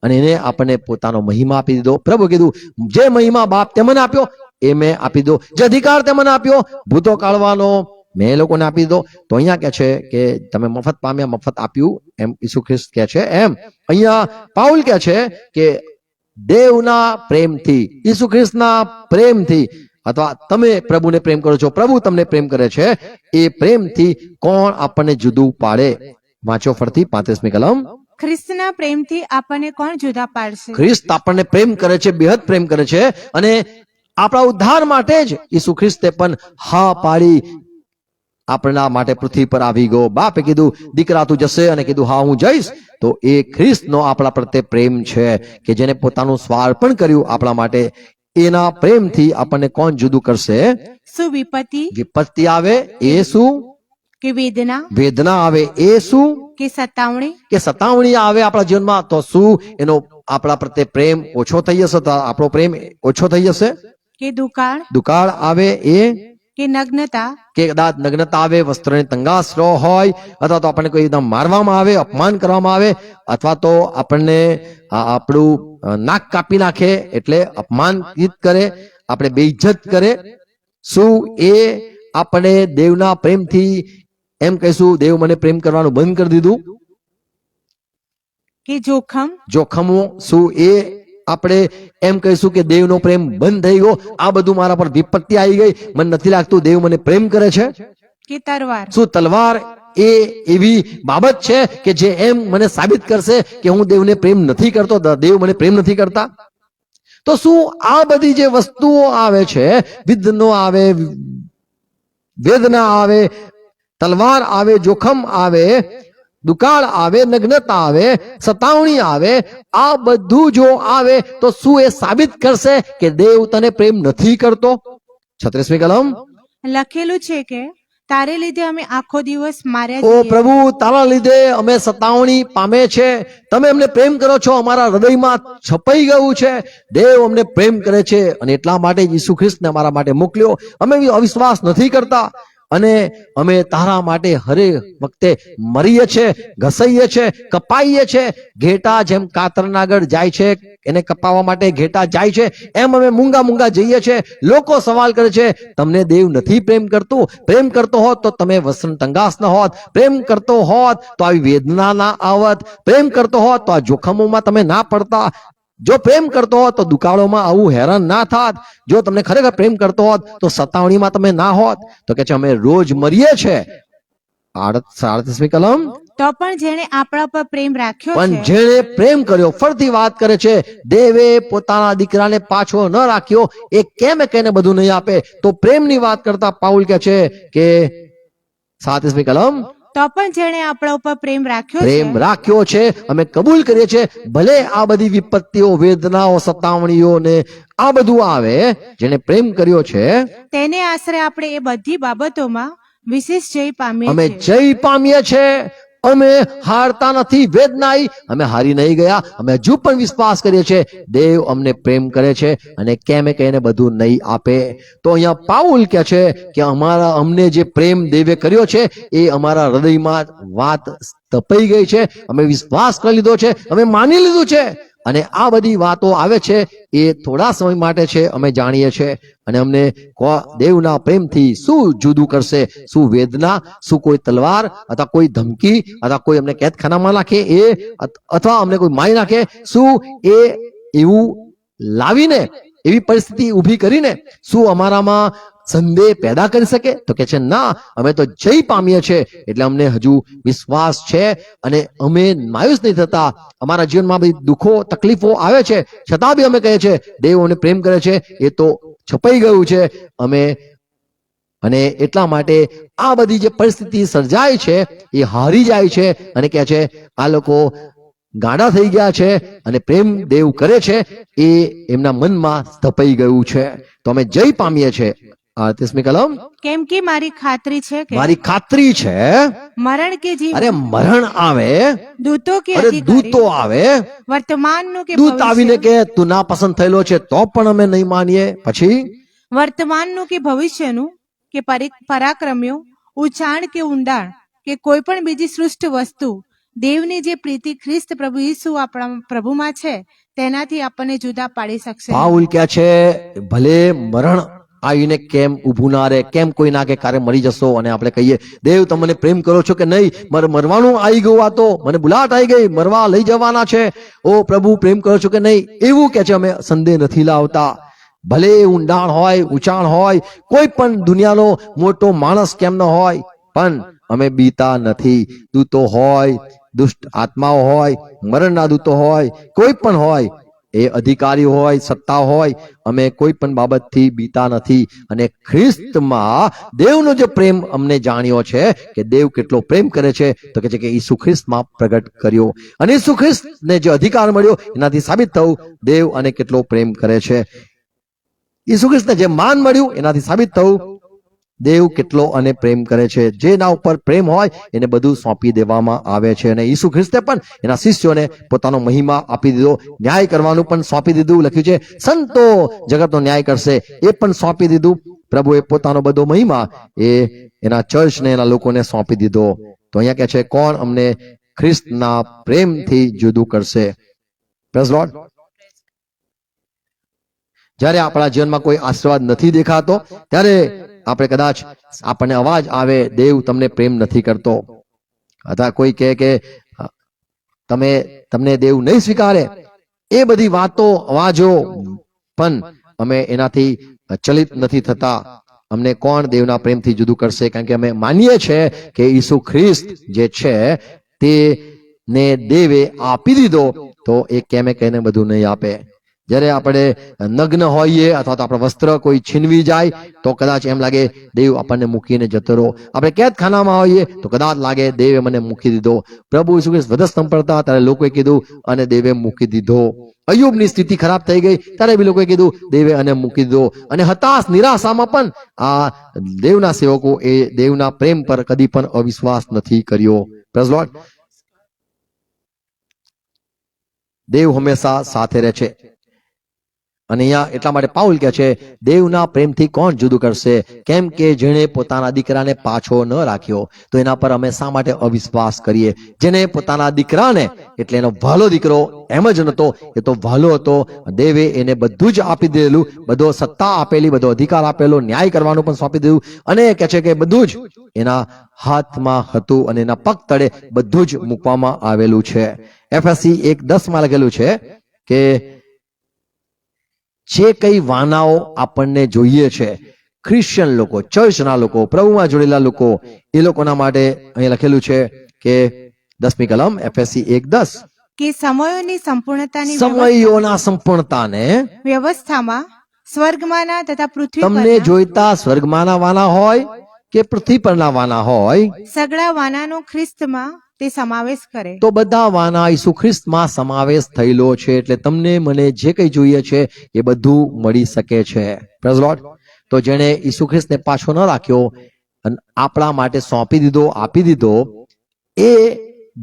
અને એને આપણને પોતાનો મહિમા આપી દીધો. પ્રભુ કીધું જે મહિમા બાપ તે મને આપ્યો એ મેં આપી દીધો, જે અધિકાર તે મને આપ્યો ભૂતો કાઢવાનો મેં એ લોકોને આપી દીધો. તો અહીંયા કે છે કે તમે મફત પામ્યા, મફત આપ્યું, એમ ઈસુ ખ્રિસ્ત કે છે. એમ અહીંયા પાઉલ કે છે કે દેવના પ્રેમથી, ઈસુ ખ્રિસ્તના પ્રેમથી, અથવા તમે પ્રભુને પ્રેમ કરો છો, પ્રભુ તમને પ્રેમ કરે છે, એ પ્રેમથી કોણ આપણને જુદું પાડે? વાંચો ફરતી 35મી કલમ. ખ્રિસ્તના પ્રેમથી આપણને કોણ જુદા પાડશે? ખ્રિસ્ત આપણને પ્રેમ કરે છે, બેહદ પ્રેમ કરે છે અને આપણા ઉદ્ધાર માટે જ ઈસુ ખ્રિસ્તે પણ હા પાડી આપણા માટે પૃથ્વી પર આવી ગયો. બાપે કીધું દીકરા તું જશે અને કીધું હા હું જઈશ. તો એ ખ્રિસ્તનો આપણા પ્રત્યે પ્રેમ છે કે જેને પોતાનું સ્વાર્પણ કર્યું આપણા માટે. એના પ્રેમથી આપણને કોણ જુદું કરશે? શું વિપત્તિ વિપત્તિ આવે એ શું? કે વેદના વેદના આવે એ શું? કે સતાવણી કે સતાવણી આવે આપણા જીવનમાં તો શું એનો આપણા પ્રત્યે પ્રેમ ઓછો થઈ જશે? તો આપણો પ્રેમ ઓછો થઈ જશે. કે દુકાળ દુકાળ આવે એ કે નગ્નતા કે કદાચ નગ્નતા આવે, વસ્ત્રોની તંગાશ હોય, અથવા તો આપણને કોઈ એકદમ મારવામાં આવે, અપમાન કરવામાં આવે, અથવા તો આપણને આપણું નાક કાપી નાખે એટલે અપમાનિત કરે, આપણે બેઇજ્જત કરે. શું એ આપણે દેવના પ્રેમથી એમ કહીશું દેવ મને પ્રેમ કરવાનું બંધ કરી દીધું? કે જોખમ જોખમો, શું એ આપણે એમ કહીશું કે દેવનો પ્રેમ બંધ થઈ ગયો, આ બધું મારા પર વિપત્તિ આવી ગઈ, મને નથી લાગતું દેવ મને પ્રેમ કરે છે? કે તલવાર શું તલવાર એ એવી બાબત છે કે જે એમ મને સાબિત કરશે કે હું દેવને પ્રેમ નથી કરતો, દેવ મને પ્રેમ નથી કરતા? તો શું આ બધી જે વસ્તુઓ આવે છે, વિઘ્નો આવે, વેદના આવે, તલવાર આવે, જોખમ આવે, દુકાળ આવે, નગ્નતા આવે, સતાવણી આવે, આ બધું જો આવે તો શું એ સાબિત કરશે કે દેવ તને પ્રેમ નથી કરતો? 36મી કલમ. લખેલું છે કે તારે લીધે અમે આખો દિવસ માર્યા ઓ જઈએ. પ્રભુ તારા લીધે અમે સતાવણી પામે છે, તમે અમને પ્રેમ કરો છો, અમારા હૃદયમાં છપાઈ ગયું છે, દેવ અમને પ્રેમ કરે છે અને એટલા માટે જ ઈસુ ખ્રિસ્તને અમારા માટે મોકલ્યો. અમે અવિશ્વાસ નથી કરતા અને અમે તારા માટે હરેક વખતે મરીએ છે, ઘસાઈએ છે, કપાઈએ છે. ઘેટા જેમ કાતરના આગળ જાય છે, એને કપાવવા માટે ઘેટા જાય છે, એમ અમે મૂંગા મૂંગા જઈએ છે. લોકો સવાલ કરે છે તમને દેવ નથી પ્રેમ કરતું? પ્રેમ કરતો હોત તો તમે વસ્ત્ર તંગાસ ન હોત, પ્રેમ કરતો હોત તો આવી વેદના ના આવત, પ્રેમ કરતો હોત તો આ જોખમોમાં તમે ના પડતા, જો પ્રેમ કરતો હોત તો દુકાળોમાં આવું હેરાન ના થાત, જો તમને ખરેખર પ્રેમ કરતો હોત તો સતાવણીમાં તમે ના હોત. તો કે છે અમે રોજ મરીએ છે. 37મી કલમ. તો પણ જેણે આપણા પર પ્રેમ રાખ્યો પણ છે જેણે પ્રેમ કર્યો, ફરતી વાત કરે છે, દેવે પોતાના દીકરાને પાછો ન રાખ્યો એ કેમ કહીને બધું નહીં આપે? તો પ્રેમની વાત કરતા પાઉલ કે છે કે 37મી કલમ. તો પણ જેણે આપણા ઉપર પ્રેમ રાખ્યો પ્રેમ છે રાખ્યો છે, અમે કબૂલ કરીએ છીએ. ભલે આ બધી વિપત્તિઓ, વેદનાઓ, સતાવણીઓ ને આ બધું આવે, જેને પ્રેમ કર્યો છે તેને આશરે આપણે એ બધી બાબતોમાં વિશેષ જય પામીએ અમે છીએ. જય પામીએ છે. અમે હારતા નથી, વેદના આવી, અમે હારી નહીં ગયા. અમે હજુ પણ વિશ્વાસ કરીએ છીએ દેવ અમને પ્રેમ કરે છે અને કેમ કહીને બધું નહીં આપે. તો અહીંયા પાઉલ કહે છે કે અમને જે પ્રેમ દેવે કર્યો છે એ અમારા હૃદયમાં વાત તપાઈ ગઈ છે, અમે વિશ્વાસ કરી લીધો છે, અમે માની લીધું છે. અને આ બધી વાતો આવે છે એ થોડા સમય માટે છે, અમે જાણીએ છીએ. અને અમને દેવના પ્રેમથી શું જુદું કરશે? શું વેદના, શું કોઈ તલવાર, અથવા કોઈ ધમકી, અથવા કોઈ અમને કેદખાનામાં નાખે એ, અથવા અમને કોઈ મારી નાખે, શું એ એવું લાવીને, એવી પરિસ્થિતિ ઊભી કરીને શું અમારામાં સંદેહ પેદા કરી શકે? તો કે છે ના, અમે તો જય પામીએ છીએ એટલે અમને હજુ વિશ્વાસ છે અને અમે માયુસ નહીં થતા. અમારા જીવનમાં બધી દુઃખો, તકલીફો આવે છે, છતાં બી અમે કહીએ છીએ દેવ અમને પ્રેમ કરે છે, એ તો છપાઈ ગયું છે. અમે અને એટલા માટે આ બધી જે પરિસ્થિતિ સર્જાય છે એ હારી જાય છે અને કહે છે આ લોકો ગાંડા થઈ ગયા છે અને પ્રેમ દેવ કરે છે એ એમના મનમાં સ્થપાઈ ગયું છે. તો અમે જય પામીએ છીએ. 38મી કલમ. કેમ કે મારી ખાતરી છે કે મારી ખાતરી છે મરણ કે જીવ, અરે મરણ આવે, દૂતો કે અરે અધિકારી, દૂતો આવે, વર્તમાનનું કે દૂત આવીને ભવિષ્ય, કે તું ના પસંદ થયેલો છે તો પણ અમે નહીં માનીએ. પછી વર્તમાનનું કે ભવિષ્યનું કે પરાક્રમ્યો, ઉચાણ કે ઊંડાણ કે કોઈ પણ બીજી સૃષ્ટ વસ્તુ દેવની જે પ્રીતિ ખ્રિસ્ત પ્રભુ ઈસુ આપણા પ્રભુમાં છે તેનાથી આપણને જુદા પાડી શકશે નહીં. પાઉલ કહે છે ભલે મરણ આવીને કેમ ઊભું ના રહે, કેમ કોઈ ના કે કારે મરી જશો અને આપણે કહીએ દેવ તમને પ્રેમ કરો છો કે નહીં, મારે મરવાનું આવી ગયું, આ તો મને બુલાટ આવી ગઈ, મરવા લઈ જવાના છે, ઓ પ્રભુ પ્રેમ કરો છો કે નહીં, એવું કે છે અમે સંદેહ નથી લાવતા. ભલે ઊંડાણ હોય, ઊંચાણ હોય, કોઈ પણ દુનિયાનો મોટો માણસ કેમ ન હોય, પણ અમે બીતા નથી. દૂતો હોય, દુષ્ટ આત્માઓ હોય, મરણના દૂતો હોય, કોઈ પણ હોય, એ અધિકારી હોય, સત્તા હોય, અમે કોઈ પણ બાબતથી બીતા નથી. અને ખ્રિસ્તમાં દેવનો જે પ્રેમ અમને જાણ્યો છે કે દેવ કેટલો પ્રેમ કરે છે, તો કે છે કે ઈસુ ખ્રિસ્તમાં પ્રગટ કર્યો. અને ઈસુ ખ્રિસ્તને જે અધિકાર મળ્યો એનાથી સાબિત થયું દેવ અને કેટલો પ્રેમ કરે છે. ઈસુ ખ્રિસ્તને જે માન મળ્યું એનાથી સાબિત થયું દેવ કેટલો અને પ્રેમ કરે છે. જેના ઉપર પ્રેમ હોય એને બધું સોંપી દેવામાં આવે છે. અને ઈસુ ખ્રિસ્તે પણ એના શિષ્યોને પોતાનો મહિમા આપી દીધો, ન્યાય કરવાનું પણ સોંપી દીધું. લખ્યું છે સંતો જગતનો ન્યાય કરશે, એ પણ સોંપી દીધું. પ્રભુએ પોતાનો બધો મહિમા એ એના ચર્ચને એના લોકોને સોંપી દીધો. તો અહીંયા કહે છે કોણ અમને ખ્રિસ્તના પ્રેમથી જુદું કરશે? Praise lord. જ્યારે આપણા જીવનમાં કોઈ આશીર્વાદ નથી દેખાતો ત્યારે આપણે કદાચ આપણને અવાજ આવે દેવ તમને પ્રેમ નથી કરતો, અથવા કોઈ કહે કે તમને દેવ નહીં સ્વીકારે, એ બધી વાતો અવાજો, પણ અમે એનાથી ચલિત નથી થતા. અમને કોણ દેવના પ્રેમથી જુદું કરશે? કારણ કે અમે માનીએ છીએ કે ઈસુ ખ્રિસ્ત જે છે તેને દેવે આપી દીધો, તો એ કેમે કહીને બધું નહીં આપે. જ્યારે આપણે નગ્ન હોઈએ અથવા તો આપણા વસ્ત્ર કોઈ છીનવી જાય તો કદાચ એમ લાગે દેવ આપણને મૂકીને જતો રહો. આપણે કેદખાનામાં હોઈએ તો કદાચ લાગે દેવે મને મૂકી દીધો. પ્રભુ ઈસુ ખ્રિસ્ત વધસ્તંભ પર હતા ત્યારે લોકોએ કીધું અને દેવે મૂકી દીધો. અય્યુબની સ્થિતિ ખરાબ થઈ ગઈ ત્યારે બી લોકોએ કીધું દેવે અને મૂકી દીધો. અને હતાશ નિરાશામાં પણ આ દેવના સેવકો એ દેવના પ્રેમ પર કદી પણ અવિશ્વાસ નથી કર્યો. Praise lord. દેવ હંમેશા સાથે રહે છે. અને અહીંયા એટલા માટે પાઉલ કહે છે દેવના પ્રેમથી કોણ જુદું કરશે? કેમ કે જેણે પોતાના દીકરાને પાછો ન રાખ્યો તો એના પર અમે શા માટે અવિશ્વાસ કરીએ? જેને પોતાના દીકરાને, એટલે એનો ભાલો દીકરો એમ જ નતો, એ તો ભાલો હતો. દેવે એને બધું જ આપી દીધેલું, બધો સત્તા આપેલી, બધો અધિકાર આપેલો, ન્યાય કરવાનું પણ સોંપી દીધું. અને કહે છે કે બધું જ એના હાથમાં હતું અને એના પગ તળે બધું જ મૂકવામાં આવેલું છે. એફએસસી 1:10 લખેલું છે કે જે કઈ વાનાઓ આપણને જોઈએ છે, ક્રિશ્ચિયન લોકો, ચર્ચના લોકો, પ્રભુમાં જોડેલા લોકો, એ લોકોના માટે અહીં લખેલું છે કે 10મી કલમ એફએસસી 1:10 કે સમયોની સંપૂર્ણતાની સમયોના સંપૂર્ણતાને વ્યવસ્થામાં સ્વર્ગમાંના તથા પૃથ્વી તમને પરના જોઈતા સ્વર્ગમાંના વાના હોય કે પૃથ્વી પરના વાના હોય, સગળા વાનાનો ખ્રિસ્તમાં તે સમાવેશ કરે. તો બધા વાના ઈસુ ખ્રિસ્તમાં સમાવેશ થયેલો છે. એટલે તમને મને જે કંઈ જોઈએ છે એ બધું મળી શકે છે. Praise lord. તો જેણે ઈસુ ખ્રિસ્તને પાછો ન રાખ્યો અને આપણા માટે સોંપી દીધો, આપી દીધો, એ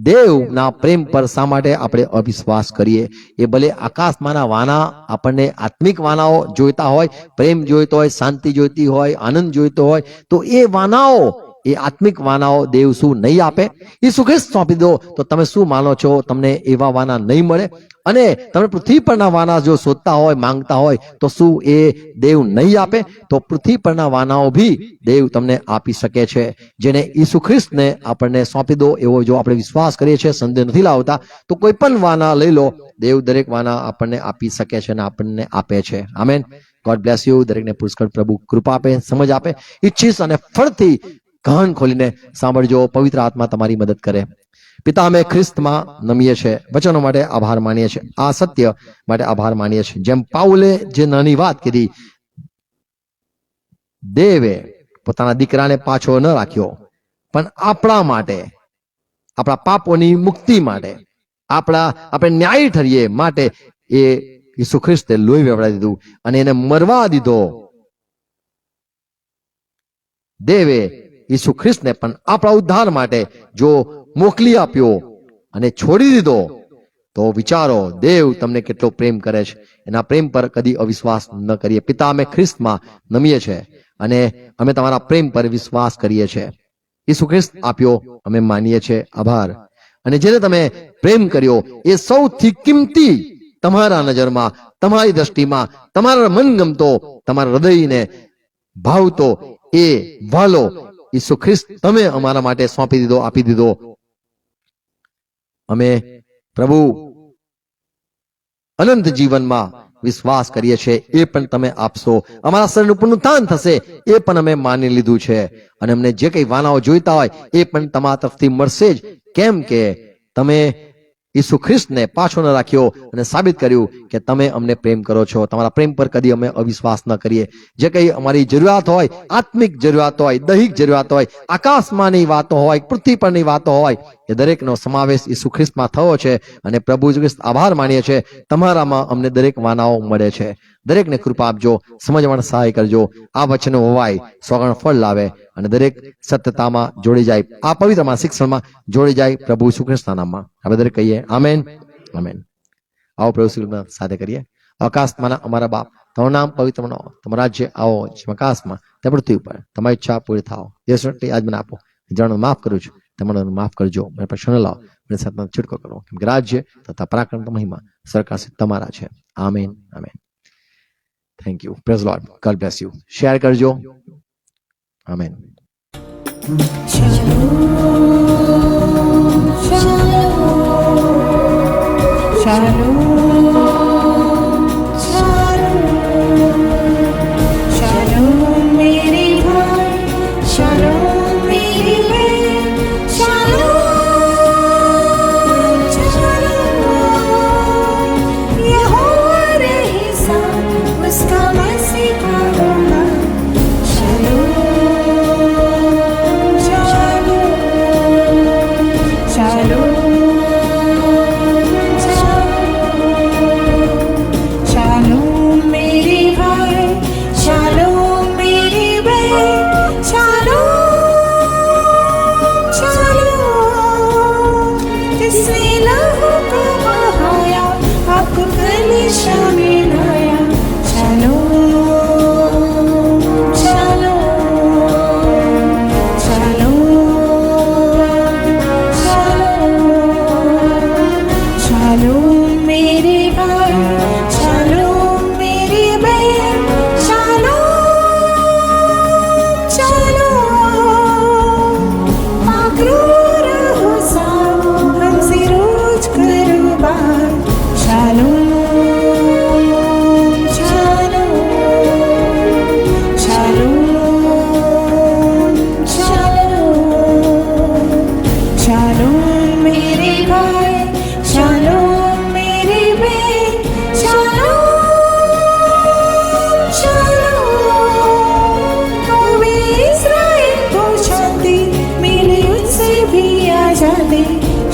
દેવના પ્રેમ પર શા માટે આપણે અવિશ્વાસ કરીએ? એ ભલે આકાશમાંના વાના આપણને આત્મિક વાનાઓ જોઈતા હોય, પ્રેમ જોઈતો હોય, શાંતિ જોઈતી હોય, આનંદ જોઈતો હોય, તો એ વાનાઓ, એ આત્મિક વાનાઓ દેવ શું નહીં આપે? ઈસુ ખ્રિસ્ત સોંપી દો તો તમે શું માનો છો તમને એવા વાના નહીં મળે? અને તમે પૃથ્વી પરના વાના જો શોધતા હોય, માંગતા હોય, તો શું એ દેવ નહીં આપે? તો પૃથ્વી પરના વાનાઓ ભી દેવ તમને આપી શકે છે. જેને ઈસુ ખ્રિસ્તને આપણને સોંપી દો એવો જો આપણે વિશ્વાસ કરીએ છીએ, સંદેહ નથી લાવતા, તો કોઈ પણ વાના લઈ લો, દેવ દરેક વાના આપણને આપી શકે છે અને આપણને આપે છે. આમેન. God bless you. દરેકને પુષ્કળ પ્રભુ કૃપા આપે, સમજ આપે. ઈચ્છીશ અને ફળથી કાન ખોલીને સાંભળજો. પવિત્ર આત્મા તમારી મદદ કરે. પિતા, અમે ખ્રિસ્તમાં નમીએ છીએ, વચનો માટે આભાર માનીએ છીએ, આ સત્ય માટે આભાર માનીએ છીએ. જેમ પાઉલે જે નાની વાત કીધી, દેવે પોતાના દીકરાને પાછો ન રાખ્યો, પણ આપણા માટે, આપણા પાપોની મુક્તિ માટે, આપણે ન્યાયી ઠરીએ માટે એ ઈસુ ખ્રિસ્તે લોહી વેવડાવી દીધું અને એને મરવા દીધો. દેવે ઈસુ ખ્રિસ્તને પણ આપણા ઉદ્ધાર માટે જો મોકલી આપ્યો અને છોડી દીધો, તો વિચારો દેવ તમને કેટલો પ્રેમ કરે છે. એના પ્રેમ પર કદી અવિશ્વાસ ન કરીએ. પિતા, અમે ખ્રિસ્તમાં નમીએ છે અને અમે તમારા પ્રેમ પર વિશ્વાસ કરીએ છીએ. ઈસુ ખ્રિસ્ત આપ્યો અમે માનીએ છીએ, આભાર. અને જેને તમે પ્રેમ કર્યો એ સૌથી કિંમતી તમારા નજરમાં, તમારી દ્રષ્ટિમાં, તમારા મનગમતો, તમારા હૃદયને ભાવતો એ વાલો ઈસુ ખ્રિસ્ત તમે અમારા માટે સોંપી દીધો, આપી દીધો. અમે પ્રભુ અનંત જીવનમાં વિશ્વાસ કરીએ છીએ, એ પણ તમે આપશો. અમારા શરીરનું પુનરુત્થાન થશે એ પણ અમે માની લીધું છે. અને અમને જે કઈ વાનાઓ જોઈતા હોય એ પણ તમારા તરફથી મળશે જ, કેમ કે તમે ઈસુ ખ્રિસ્તને પાછો ન રાખ્યો અને સાબિત કર્યું કે તમે અમને પ્રેમ કરો છો. તમારા પ્રેમ પર કદી અમે અવિશ્વાસ ન કરીએ. જે કઈ અમારી જરૂરિયાત હોય, આત્મિક જરૂરિયાત હોય, દૈહિક જરૂરિયાત હોય, આકાશમાંની વાતો હોય, પૃથ્વી પરની વાતો હોય, એ દરેકનો સમાવેશ ઈસુ ખ્રિસ્તમાં થયો છે. અને પ્રભુ ઈસુ ખ્રિસ્ત આભાર માનીએ છીએ, તમારામાં અમને દરેક વાનાઓ મળે છે. દરેકને કૃપા આપજો, સમજવાનો સહાય કરજો. આ વચનો હોવાય, સોગણ ફળ લાવે અને દરેક સત્યતામાં જોડી જાય, આ પવિત્રમાં શિક્ષણમાં જોડી જાય. પ્રભુ ઈસુ ખ્રિસ્તના નામમાં આપણે દરેક કહીએ આમેન, આમેન. આવો પ્રભુ શ્રી સાથે કરીએ. આકાશમાંના અમારા બાપ, તમારું નામ પવિત્ર બનાવો, તમારું રાજ્ય આવો જેમ આકાશમાં તેમ પૃથ્વી ઉપર. તમારી ઈચ્છા પૂરી થાવ. જે સૃષ્ટિ આજ મને આપો, જણને માફ કરું છું, તમારે માફ કરજો. મને પ્રશ્ન લાવો, મને સાથમાં છૂટકો કરો, કેમ કે રાજ્ય તથા પરાક્રમ મહિમા સરકાર તમારા છે. Amen, amen. Thank you. Praise lord. God bless you. Share કરજો. આમેન.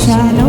शांति